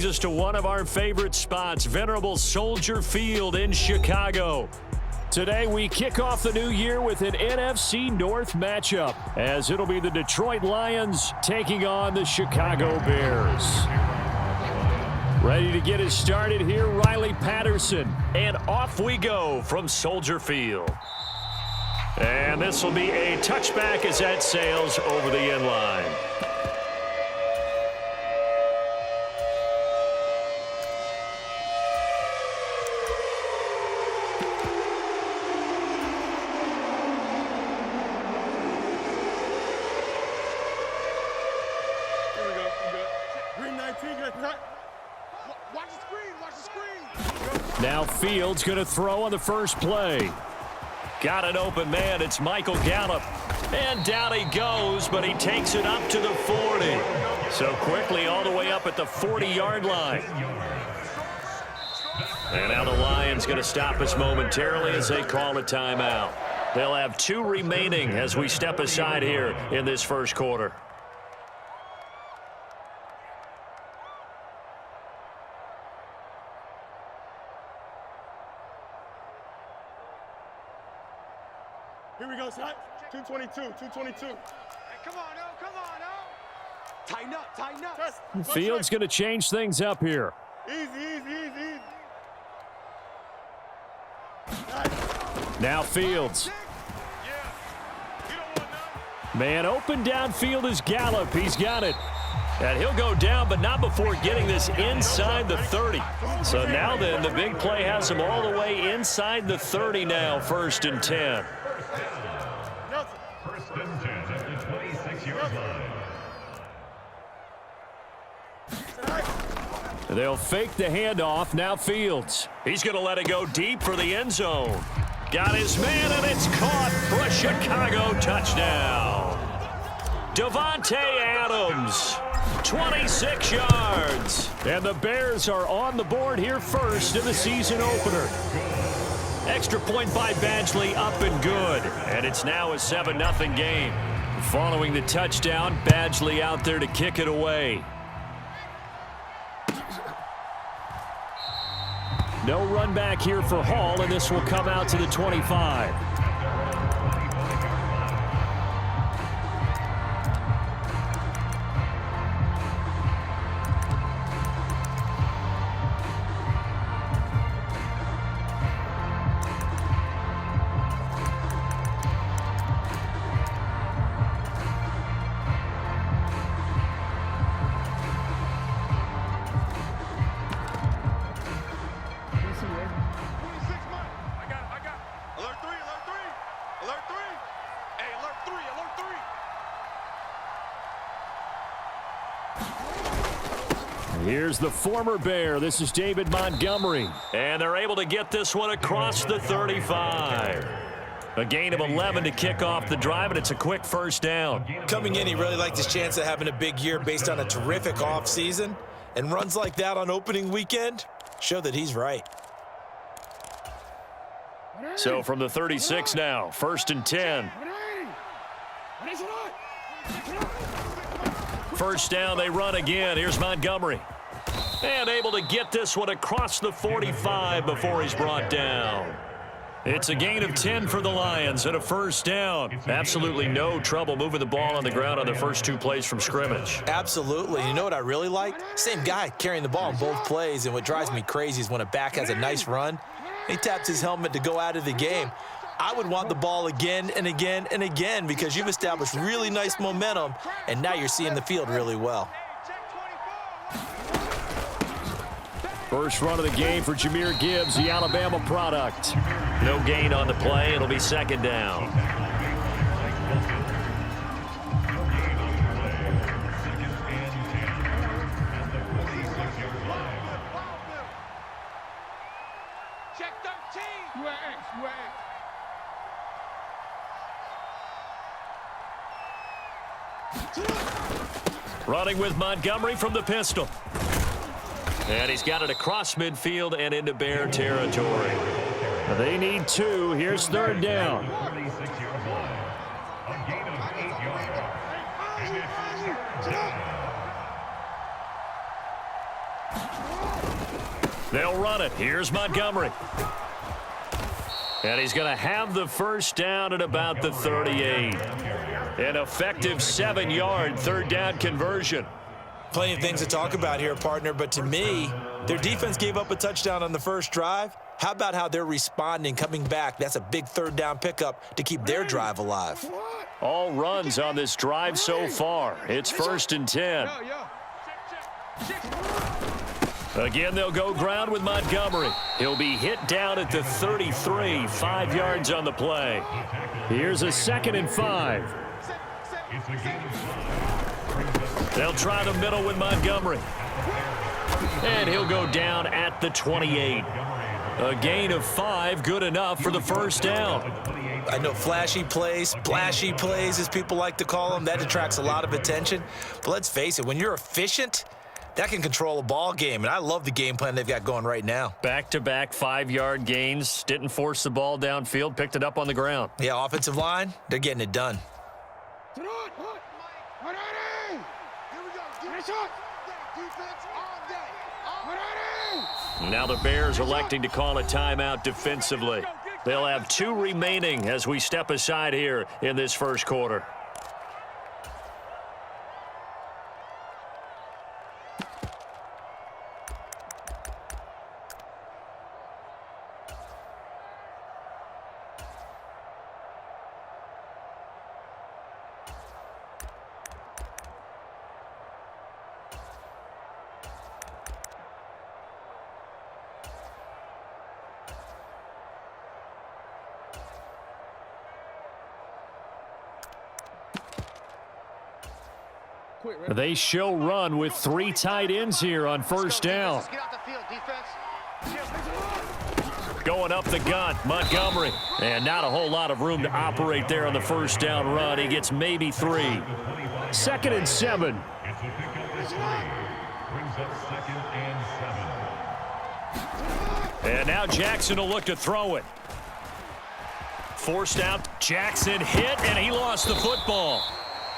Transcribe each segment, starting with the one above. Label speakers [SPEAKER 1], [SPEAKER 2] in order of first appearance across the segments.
[SPEAKER 1] Us to one of our favorite spots, venerable Soldier Field in Chicago. Today we kick off the new year with an NFC North matchup, as it'll be the Detroit Lions taking on the Chicago Bears. Ready to get it started here, Riley Patterson. And off we go from Soldier Field. And this will be a touchback as that sails over the end line. Now Fields going to throw on the first play. Got an open man. It's Michael Gallup. And down he goes, but he takes it up to the 40. So quickly all the way up at the 40-yard line. And now the Lions going to stop us momentarily as they call a timeout. They'll have 2 remaining as we step aside here in this first quarter.
[SPEAKER 2] Here we go, Scott. 222, 222. Hey, come on, no, come on, no. Tighten up, tighten up.
[SPEAKER 1] Fields going to change things up here.
[SPEAKER 2] Easy, easy, easy.
[SPEAKER 1] Now Fields. Man open downfield is Gallup. He's got it. And he'll go down, but not before getting this inside the 30. So now then, the big play has him all the way inside the 30 now, 1st and 10. They'll fake the handoff. Now Fields. He's going to let it go deep for the end zone. Got his man, and it's caught for a Chicago touchdown. Davante Adams, 26 yards. And the Bears are on the board here first in the season opener. Extra point by Badgley, up and good. And it's now a 7-0 game. Following the touchdown, Badgley out there to kick it away. No run back here for Hall, and this will come out to the 25. Here's the former Bear. This is David Montgomery. And they're able to get this one across the 35. A gain of 11 to kick off the drive, and it's a quick first down.
[SPEAKER 3] Coming in, he really liked his chance of having a big year based on a terrific offseason. And runs like that on opening weekend show that he's right.
[SPEAKER 1] So from the 36 now, 1st and 10. First down, they run again. Here's Montgomery. And able to get this one across the 45 before he's brought down. It's a gain of 10 for the Lions and a first down. Absolutely no trouble moving the ball on the ground on their first 2 plays from scrimmage.
[SPEAKER 3] Absolutely. You know what I really like? Same guy carrying the ball in both plays, and what drives me crazy is when a back has a nice run, he taps his helmet to go out of the game. I would want the ball again and again and again because you've established really nice momentum, and now you're seeing the field really well.
[SPEAKER 1] First run of the game for Jahmyr Gibbs, the Alabama product. No gain on the play. It'll be 2nd down.
[SPEAKER 2] Check 13.
[SPEAKER 1] Running with Montgomery from the pistol. And he's got it across midfield and into Bear territory. They need 2. Here's 3rd down. They'll run it. Here's Montgomery. And he's going to have the first down at about the 38. An effective 7-yard third down conversion.
[SPEAKER 3] Plenty of things to talk about here, partner, but to me, their defense gave up a touchdown on the first drive. How about how they're responding, coming back? That's a big third down pickup to keep their drive alive.
[SPEAKER 1] All runs on this drive so far. It's 1st and 10. Again, they'll go ground with Montgomery. He'll be hit down at the 33, 5 yards on the play. Here's a 2nd and 5. They'll try the middle with Montgomery. And he'll go down at the 28. A gain of 5, good enough for the first down.
[SPEAKER 3] I know flashy plays, splashy plays, as people like to call them, that attracts a lot of attention. But let's face it, when you're efficient, that can control a ball game, and I love the game plan they've got going right now.
[SPEAKER 1] Back-to-back 5-yard gains, didn't force the ball downfield, picked it up on the ground.
[SPEAKER 3] Yeah, offensive line, they're getting it done.
[SPEAKER 1] Now the Bears electing to call a timeout defensively. They'll have 2 remaining as we step aside here in this first quarter. They show run with 3 tight ends here on first down. Going up the gut, Montgomery. And not a whole lot of room to operate there on the first down run. He gets maybe 3. 2nd and 7. And now Jackson will look to throw it. Forced out, Jackson hit, and he lost the football.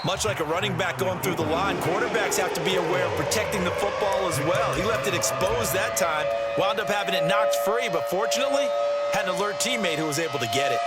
[SPEAKER 3] Much like a running back going through the line, quarterbacks have to be aware of protecting the football as well. He left it exposed that time, wound up having it knocked free, but fortunately, had an alert teammate who was able to get it.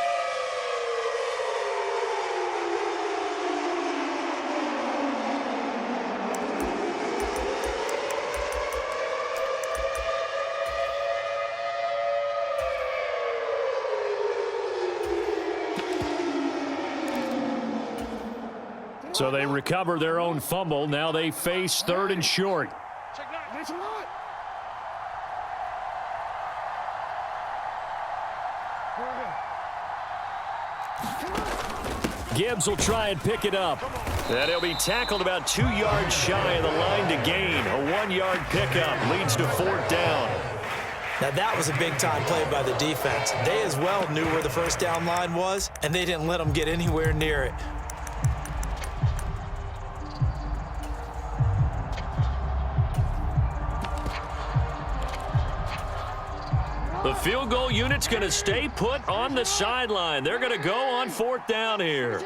[SPEAKER 1] So they recover their own fumble. Now they face 3rd and short. Gibbs will try and pick it up. And he'll be tackled about 2 yards shy of the line to gain. A 1-yard pickup leads to 4th down.
[SPEAKER 3] Now that was a big-time play by the defense. They as well knew where the first down line was, and they didn't let them get anywhere near it.
[SPEAKER 1] The field goal unit's going to stay put on the sideline. They're going to go on 4th down here.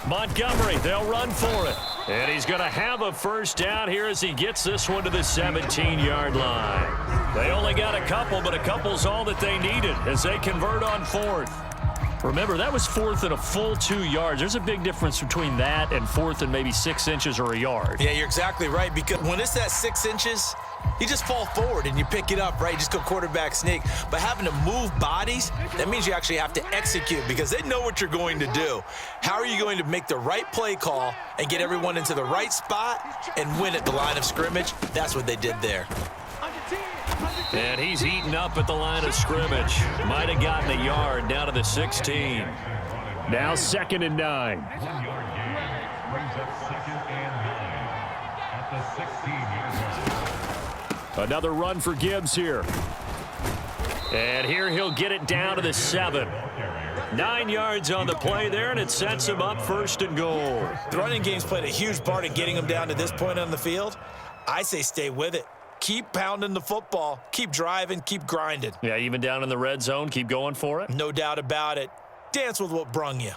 [SPEAKER 1] Montgomery, they'll run for it. And he's going to have a first down here as he gets this one to the 17-yard line. They only got a couple, but a couple's all that they needed as they convert on 4th. Remember, that was 4th and a full 2 yards. There's a big difference between that and 4th and maybe 6 inches or a yard.
[SPEAKER 3] Yeah, you're exactly right, because when it's that 6 inches, you just fall forward and you pick it up, right? You just go quarterback sneak. But having to move bodies, that means you actually have to execute because they know what you're going to do. How are you going to make the right play call and get everyone into the right spot and win at the line of scrimmage? That's what they did there.
[SPEAKER 1] And he's eaten up at the line of scrimmage. Might have gotten a yard down to the 16. Now 2nd and 9. Another run for Gibbs here. And here he'll get it down to the 7. 9 yards on the play there, and it sets him up 1st and goal.
[SPEAKER 3] The running game's played a huge part in getting him down to this point on the field. I say stay with it. Keep pounding the football. Keep driving. Keep grinding.
[SPEAKER 1] Yeah, even down in the red zone, keep going for it.
[SPEAKER 3] No doubt about it. Dance with what brung you.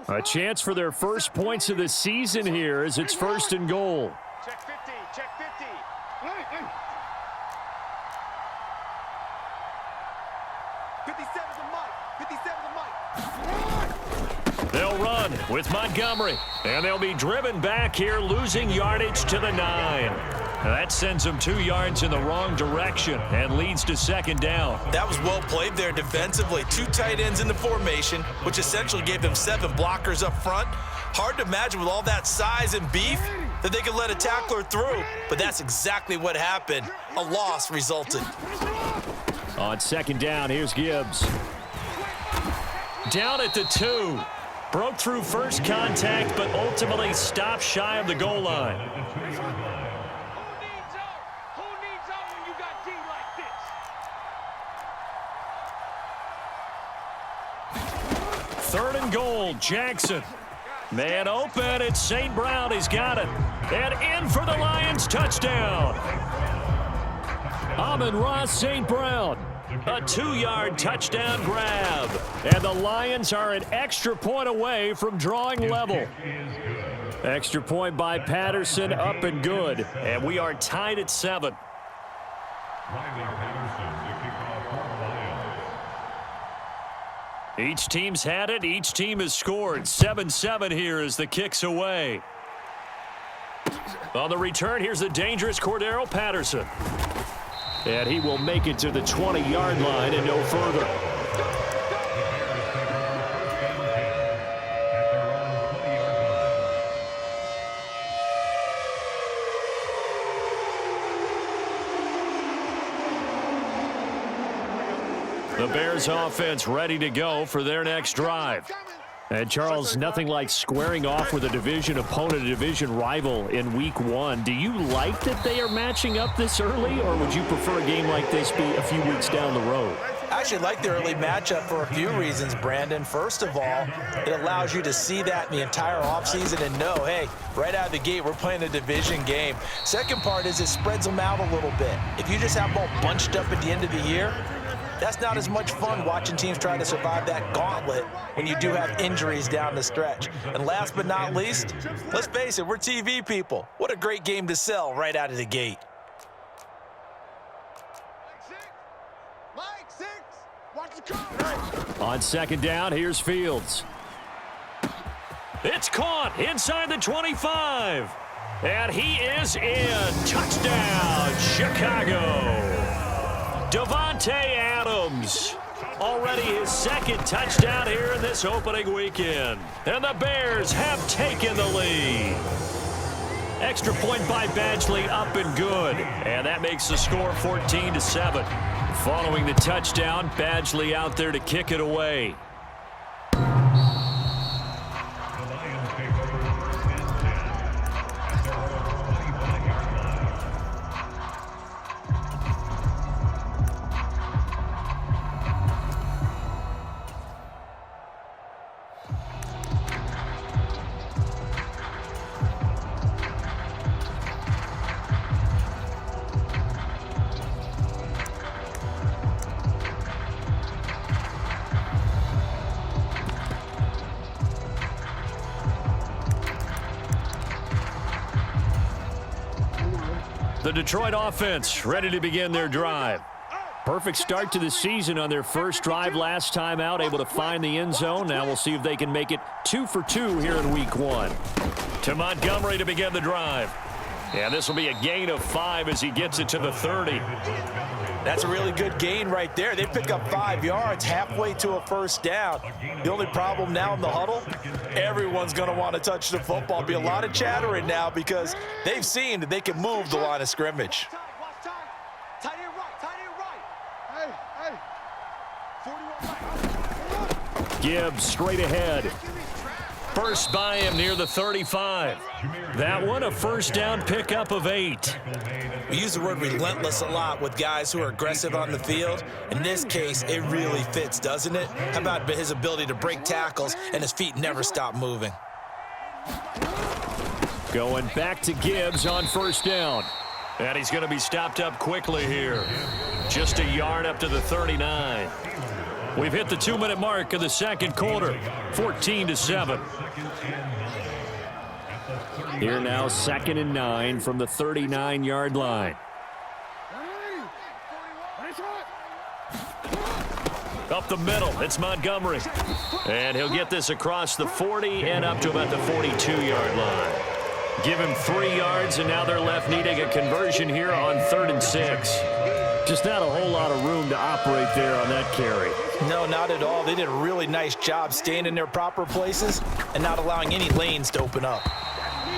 [SPEAKER 1] A chance for their first points of the season here as it's 1st and goal.
[SPEAKER 2] Check 50, check 50. 57's a mic, 57's a mic.
[SPEAKER 1] They'll run with Montgomery, and they'll be driven back here, losing yardage to the 9. That sends them 2 yards in the wrong direction and leads to 2nd down.
[SPEAKER 3] That was well played there defensively. 2 tight ends in the formation, which essentially gave them 7 blockers up front. Hard to imagine with all that size and beef that they could let a tackler through, but that's exactly what happened. A loss resulted.
[SPEAKER 1] On 2nd down, here's Gibbs. Down at the 2. Broke through first contact, but ultimately stopped shy of the goal line.
[SPEAKER 2] Who needs out when you got D like this?
[SPEAKER 1] 3rd and goal, Jackson. Man open, it's St. Brown. He's got it. And in for the Lions, touchdown. Amon-Ra St. Brown. A 2-yard touchdown grab. And the Lions are an extra point away from drawing level. Extra point by Patterson, up and good. And we are tied at 7. Each team's had it. Each team has scored. 7-7 here as the kick's away. On the return, here's the dangerous Cordero Patterson. And he will make it to the 20-yard line and no further. The Bears offense ready to go for their next drive. And Charles, nothing like squaring off with a division opponent, a division rival in week 1. Do you like that they are matching up this early, or would you prefer a game like this be a few weeks down the road?
[SPEAKER 3] I actually like the early matchup for a few reasons, Brandon. First of all, it allows you to see that in the entire offseason and know, hey, right out of the gate, we're playing a division game. Second part is it spreads them out a little bit. If you just have them all bunched up at the end of the year, that's not as much fun watching teams try to survive that gauntlet when you do have injuries down the stretch. And last but not least, let's face it, we're TV people. What a great game to sell right out of the gate.
[SPEAKER 2] Mike 6, watch the call.
[SPEAKER 1] On 2nd down, here's Fields. It's caught inside the 25. And he is in. Touchdown, Chicago. Davante Adams, already his 2nd touchdown here in this opening weekend. And the Bears have taken the lead. Extra point by Badgley, up and good. And that makes the score 14-7. Following the touchdown, Badgley out there to kick it away. The Detroit offense ready to begin their drive. Perfect start to the season on their first drive last time out, able to find the end zone. Now we'll see if they can make it 2 for 2 here in week 1. To Montgomery to begin the drive. And this will be a gain of 5 as he gets it to the 30.
[SPEAKER 3] That's a really good gain right there. They pick up 5 yards halfway to a first down. The only problem now in the huddle, everyone's going to want to touch the football. Be a lot of chattering now because they've seen that they can move the line of scrimmage.
[SPEAKER 2] Tight end right. Hey, 41 right.
[SPEAKER 1] Gibbs straight ahead. First by him near the 35. That one a first down pickup of 8.
[SPEAKER 3] We use the word relentless a lot with guys who are aggressive on the field. In this case, it really fits, doesn't it? How about his ability to break tackles and his feet never stop moving?
[SPEAKER 1] Going back to Gibbs on first down. And he's going to be stopped up quickly here. Just a yard up to the 39. We've hit the 2-minute mark of the second quarter, 14-7. Here now, 2nd and 9 from the 39-yard line. Up the middle, it's Montgomery. And he'll get this across the 40 and up to about the 42-yard line. Give him 3 yards, and now they're left needing a conversion here on 3rd and 6. Just not a whole lot of room to operate there on that carry.
[SPEAKER 3] No, not at all. They did a really nice job staying in their proper places and not allowing any lanes to open up.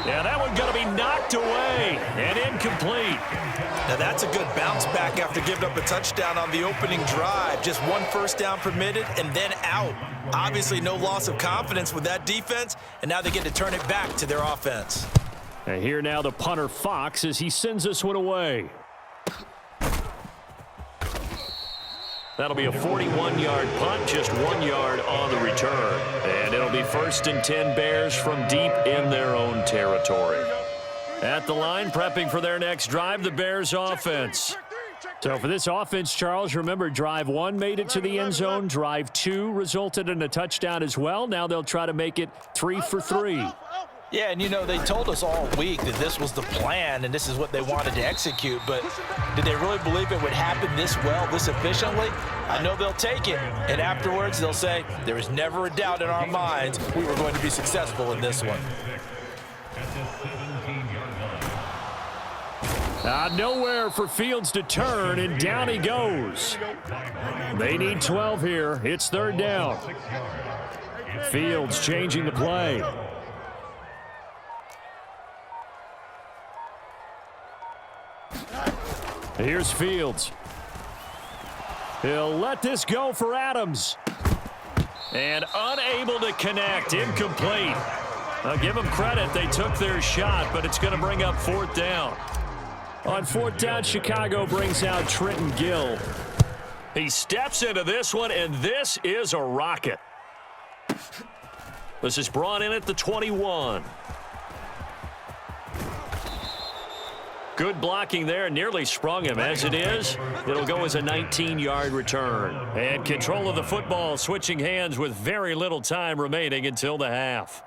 [SPEAKER 1] Yeah, that one's going to be knocked away and incomplete.
[SPEAKER 3] Now that's a good bounce back after giving up a touchdown on the opening drive. Just 1 first down permitted and then out. Obviously no loss of confidence with that defense, and now they get to turn it back to their offense.
[SPEAKER 1] And here now the punter Fox as he sends this one away. That'll be a 41-yard punt, just 1 yard on the return. And it'll be 1st and 10 Bears from deep in their own territory. At the line, prepping for their next drive, the Bears offense. So for this offense, Charles, remember, drive 1 made it to the end zone. Drive 2 resulted in a touchdown as well. Now they'll try to make it 3 for 3.
[SPEAKER 3] Yeah, and you know, they told us all week that this was the plan and this is what they wanted to execute, but did they really believe it would happen this well, this efficiently? I know they'll take it, and afterwards they'll say, there was never a doubt in our minds we were going to be successful in this one.
[SPEAKER 1] Nowhere for Fields to turn, and down he goes. They need 12 here. It's 3rd down. Fields changing the play. Here's Fields. He'll let this go for Adams. And unable to connect. Incomplete. I'll give them credit. They took their shot, but it's going to bring up 4th down. On 4th down, Chicago brings out Trenton Gill. He steps into this one, and this is a rocket. This is brought in at the 21. Good blocking there, nearly sprung him. As it is, it'll go as a 19-yard return. And control of the football switching hands with very little time remaining until the half.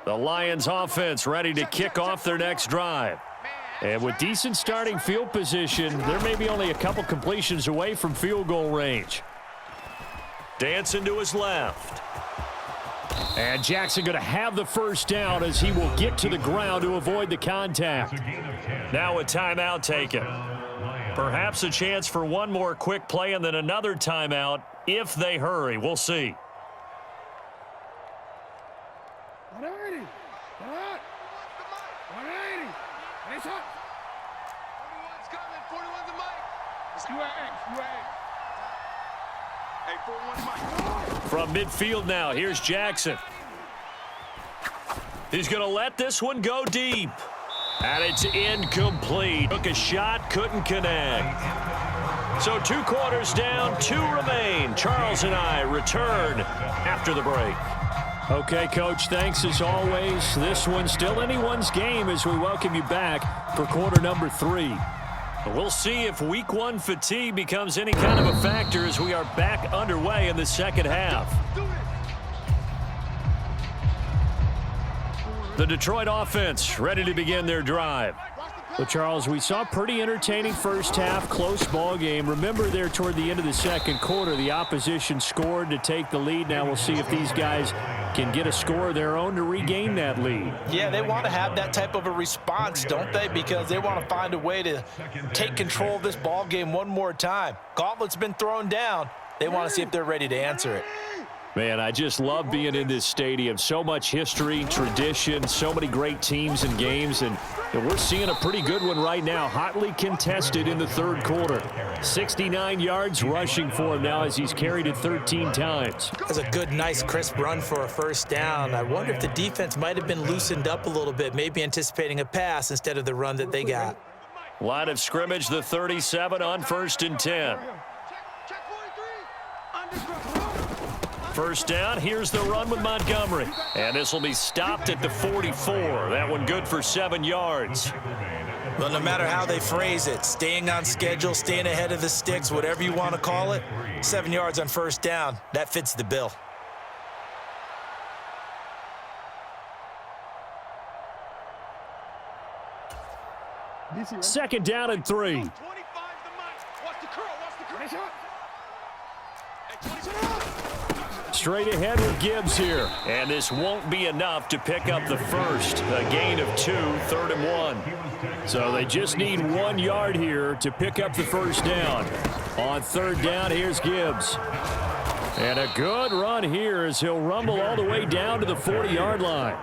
[SPEAKER 1] The Lions offense ready to kick off their next drive. And with decent starting field position, there may be only a couple completions away from field goal range. Dancing to his left. And Jackson going to have the first down as he will get to the ground to avoid the contact. Now a timeout taken. Perhaps a chance for one more quick play and then another timeout if they hurry. We'll see. From midfield now, here's Jackson. He's going to let this one go deep. And it's incomplete. Took a shot, couldn't connect. So 2 quarters down, 2 remain. Charles and I return after the break. Okay, Coach, thanks as always. This one's still anyone's game as we welcome you back for quarter number 3. We'll see if week 1 fatigue becomes any kind of a factor as we are back underway in the second half. The Detroit offense ready to begin their drive. Well, Charles, we saw a pretty entertaining first half, close ball game. Remember there toward the end of the second quarter, the opposition scored to take the lead. Now we'll see if these guys can get a score of their own to regain that lead.
[SPEAKER 3] Yeah, they want to have that type of a response, don't they? Because they want to find a way to take control of this ball game one more time. Gauntlet's been thrown down. They want to see if they're ready to answer it.
[SPEAKER 1] Man, I just love being in this stadium. So much history, tradition, so many great teams and games, and we're seeing a pretty good one right now, hotly contested in the third quarter. 69 yards rushing for him now as he's carried it 13 times.
[SPEAKER 3] That's a good, nice, crisp run for a first down. I wonder if the defense might have been loosened up a little bit, maybe anticipating a pass instead of the run that they got.
[SPEAKER 1] Line of scrimmage, the 37 on 1st and 10.
[SPEAKER 2] Check 43.
[SPEAKER 1] First down, here's the run with Montgomery. And this will be stopped at the 44. That one good for 7 yards.
[SPEAKER 3] Well, no matter how they phrase it, staying on schedule, staying ahead of the sticks, whatever you want to call it, 7 yards on first down, that fits the bill.
[SPEAKER 1] Second down and 3. Straight ahead with Gibbs here. And this won't be enough to pick up the first. A gain of 2, 3rd and 1. So they just need 1 yard here to pick up the first down. On 3rd down, here's Gibbs. And a good run here as he'll rumble all the way down to the 40-yard line.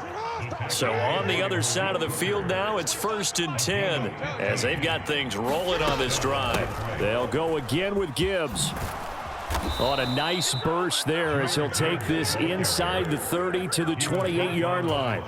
[SPEAKER 1] So on the other side of the field now, it's 1st and 10 as they've got things rolling on this drive. They'll go again with Gibbs. On a nice burst there as he'll take this inside the 30 to the 28-yard line.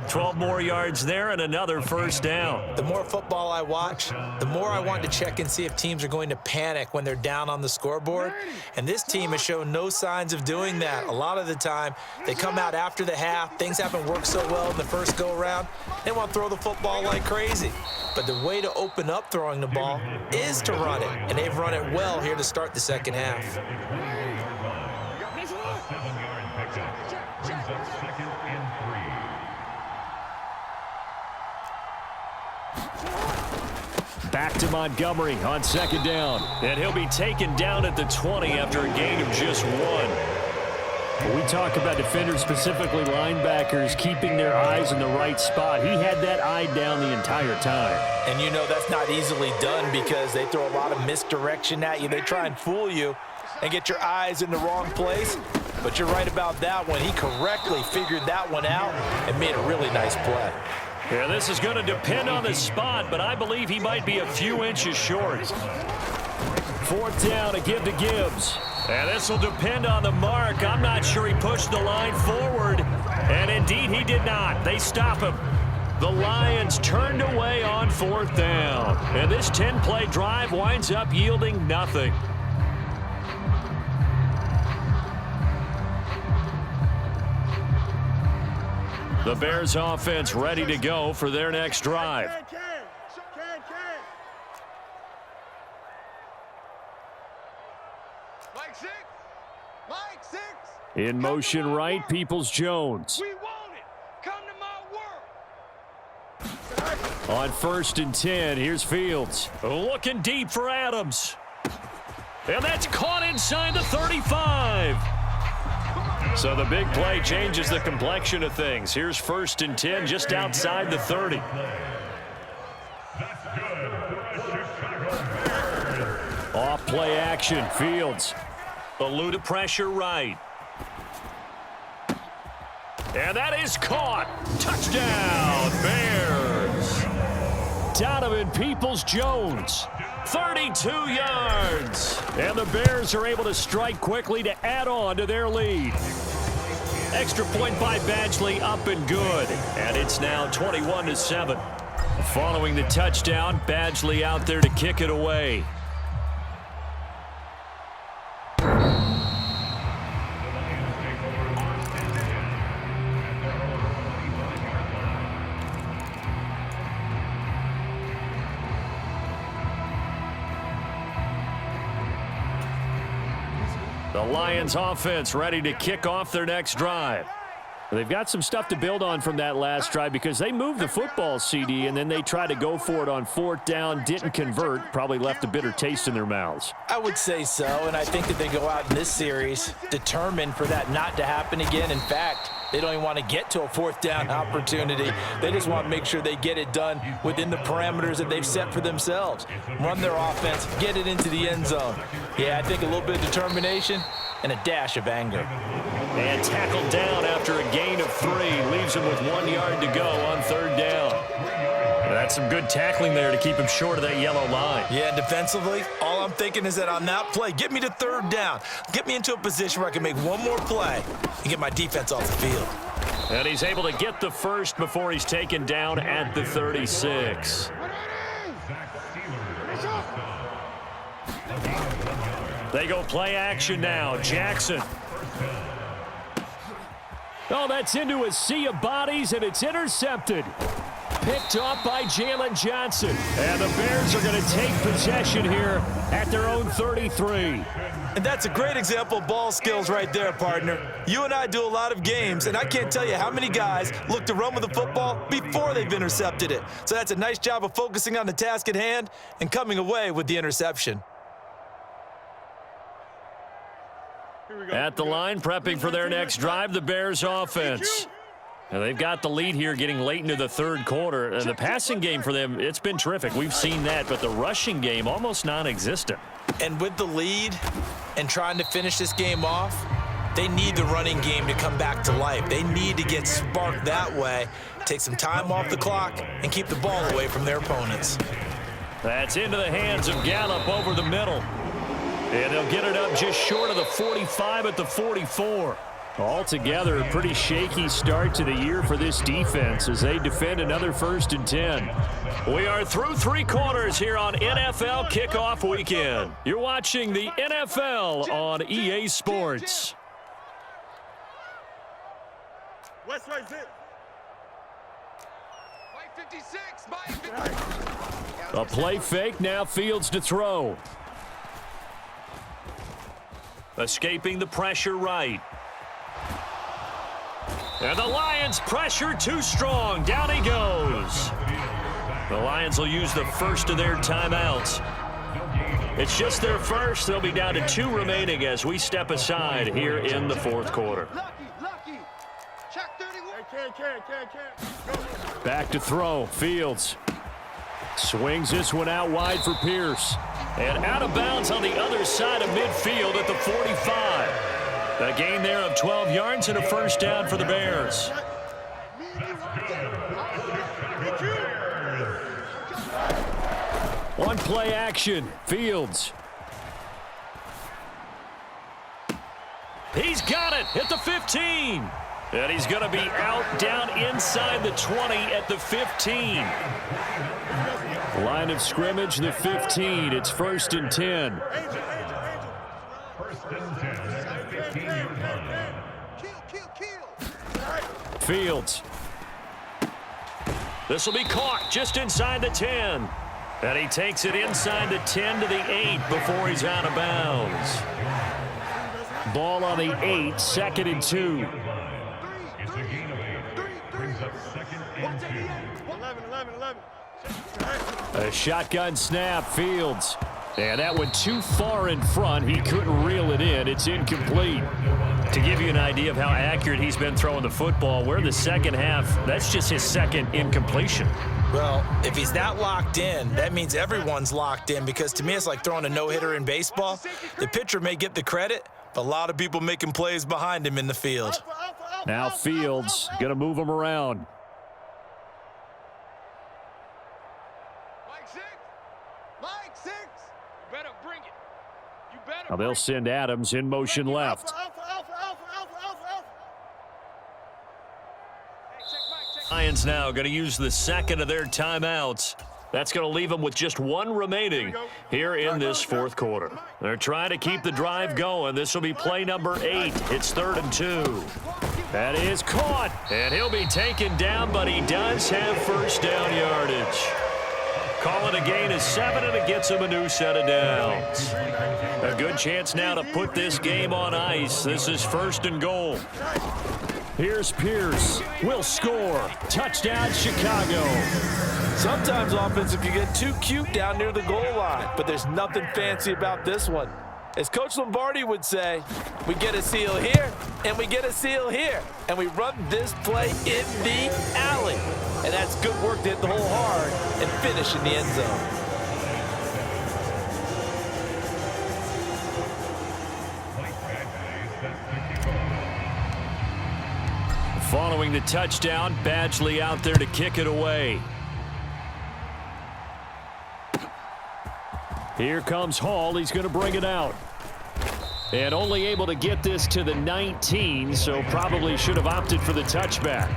[SPEAKER 1] 12 more yards there and another first down.
[SPEAKER 3] The more football I watch, the more I want to check and see if teams are going to panic when they're down on the scoreboard. And this team has shown no signs of doing that. A lot of the time, they come out after the half. Things haven't worked so well in the first go-around. They want to throw the football like crazy. But the way to open up throwing the ball is to run it. And they've run it well here to start the second half.
[SPEAKER 1] Back to Montgomery on 2nd down. And he'll be taken down at the 20 after a gain of just 1. When we talk about defenders, specifically linebackers, keeping their eyes in the right spot, he had that eye down the entire time.
[SPEAKER 3] And you know that's not easily done because they throw a lot of misdirection at you. They try and fool you and get your eyes in the wrong place. But you're right about that one. He correctly figured that one out and made a really nice play.
[SPEAKER 1] Yeah, this is going to depend on the spot, but I believe he might be a few inches short. 4th down to give to Gibbs. And this will depend on the mark. I'm not sure he pushed the line forward. And indeed, he did not. They stop him. The Lions turned away on 4th down. And this 10-play drive winds up yielding nothing. The Bears offense ready to go for their next drive. In motion right, Peoples-Jones. On 1st and 10, here's Fields. Looking deep for Adams. And that's caught inside the 35. So the big play changes the complexion of things. Here's 1st and 10 just outside the 30. Off play action, Fields. Elude pressure right. And that is caught. Touchdown, Bears. Donovan Peoples-Jones, 32 yards. And the Bears are able to strike quickly to add on to their lead. Extra point by Badgley, up and good. And it's now 21-7. Following the touchdown, Badgley out there to kick it away. The Lions offense ready to kick off their next drive. They've got some stuff to build on from that last drive because they moved the football, CD, and then they tried to go for it on 4th down, didn't convert, probably left a bitter taste in their mouths.
[SPEAKER 3] I would say so, and I think that they go out in this series determined for that not to happen again. In fact, they don't even want to get to a 4th down opportunity. They just want to make sure they get it done within the parameters that they've set for themselves. Run their offense, get it into the end zone. Yeah, I think a little bit of determination and a dash of anger.
[SPEAKER 1] And tackled down after a gain of 3. Leaves him with 1 yard to go on 3rd down. That's some good tackling there to keep him short of that yellow line.
[SPEAKER 3] Yeah, and defensively, all I'm thinking is that on that play, get me to 3rd down. Get me into a position where I can make one more play and get my defense off the field.
[SPEAKER 1] And he's able to get the first before he's taken down at the 36. They go play action now. Jackson. Oh, that's into a sea of bodies, and it's intercepted. Picked off by Jalen Johnson. And the Bears are going to take possession here at their own 33.
[SPEAKER 3] And that's a great example of ball skills right there, partner. You and I do a lot of games, and I can't tell you how many guys look to run with the football before they've intercepted it. So that's a nice job of focusing on the task at hand and coming away with the interception.
[SPEAKER 1] At the line, prepping for their next drive, the Bears offense. And they've got the lead here getting late into the third quarter. And the passing game for them, it's been terrific. We've seen that, but the rushing game almost non-existent.
[SPEAKER 3] And with the lead and trying to finish this game off, they need the running game to come back to life. They need to get sparked that way, take some time off the clock, and keep the ball away from their opponents.
[SPEAKER 1] That's into the hands of Gallup over the middle. And they'll get it up just short of the 45 at the 44. Altogether, a pretty shaky start to the year for this defense as they defend another 1st and 10. We are through 3 quarters here on NFL Kickoff Weekend. You're watching the NFL on EA Sports.
[SPEAKER 2] West right zip.
[SPEAKER 1] A play fake, now Fields to throw. Escaping the pressure right. And the Lions pressure too strong. Down he goes. The Lions will use the first of their timeouts. It's just their first. They'll be down to 2 remaining as we step aside here in the 4th quarter. Back to throw. Fields swings this one out wide for Pierce. And out of bounds on the other side of midfield at the 45. A gain there of 12 yards and a 1st down for the Bears. One play action. Fields. He's got it at the 15. And he's going to be out down inside the 20 at the 15. Line of scrimmage, the 15. It's 1st and 10. Fields. This will be caught just inside the 10. And he takes it inside the 10 to the 8 before he's out of bounds. Ball on the 8, 2nd and 2. A shotgun snap, Fields. And that went too far in front. He couldn't reel it in. It's incomplete. To give you an idea of how accurate he's been throwing the football, we're in the second half. That's just his 2nd incompletion.
[SPEAKER 3] Well, if he's that locked in, that means everyone's locked in, because to me it's like throwing a no-hitter in baseball. The pitcher may get the credit, but a lot of people making plays behind him in the field.
[SPEAKER 1] Now Fields going to move him around. Now they'll send Adams in motion left. Lions now going to use the 2nd of their timeouts. That's going to leave them with just 1 remaining here in this 4th quarter. They're trying to keep the drive going. This will be play number 8. It's 3rd and 2. That is caught, and he'll be taken down, but he does have 1st down yardage. Call it a gain of 7, and it gets him a new set of downs. A good chance now to put this game on ice. This is 1st and goal. Here's Pierce. Will score. Touchdown, Chicago.
[SPEAKER 3] Sometimes offensive can get too cute down near the goal line, but there's nothing fancy about this one. As Coach Lombardi would say, we get a seal here, and we get a seal here, and we run this play in the alley. And that's good work to hit the hole hard and finish in the end zone.
[SPEAKER 1] Following the touchdown, Badgley out there to kick it away. Here comes Hall. He's going to bring it out. And only able to get this to the 19, so probably should have opted for the touchback.